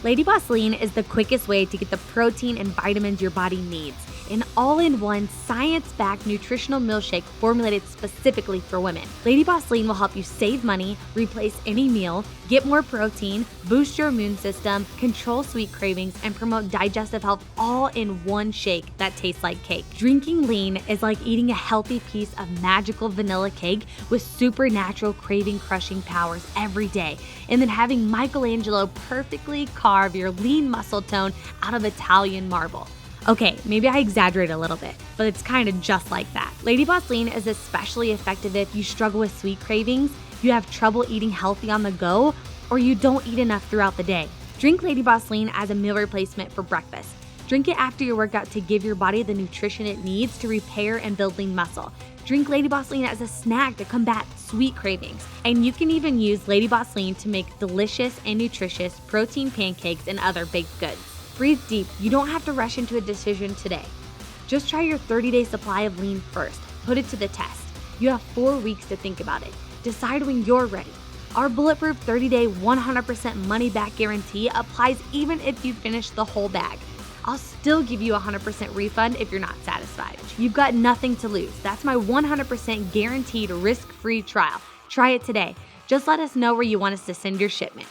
LadyBoss LEAN is the quickest way to get the protein and vitamins your body needs. An all-in-one, science-backed nutritional milkshake formulated specifically for women. LadyBoss LEAN will help you save money, replace any meal, get more protein, boost your immune system, control sweet cravings, and promote digestive health all in one shake that tastes like cake. Drinking LEAN is like eating a healthy piece of magical vanilla cake with supernatural craving-crushing powers every day, and then having Michelangelo perfectly carve your lean muscle tone out of Italian marble. Okay, maybe I exaggerate a little bit, but it's kind of just like that. LadyBoss LEAN is especially effective if you struggle with sweet cravings, you have trouble eating healthy on the go, or you don't eat enough throughout the day. Drink LadyBoss LEAN as a meal replacement for breakfast. Drink it after your workout to give your body the nutrition it needs to repair and build lean muscle. Drink LadyBoss LEAN as a snack to combat sweet cravings. And you can even use LadyBoss LEAN to make delicious and nutritious protein pancakes and other baked goods. Breathe deep. You don't have to rush into a decision today. Just try your 30-day supply of LEAN first. Put it to the test. You have 4 weeks to think about it. Decide when you're ready. Our bulletproof 30-day 100% money-back guarantee applies even if you finish the whole bag. I'll still give you a 100% refund if you're not satisfied. You've got nothing to lose. That's my 100% guaranteed risk-free trial. Try it today. Just let us know where you want us to send your shipment.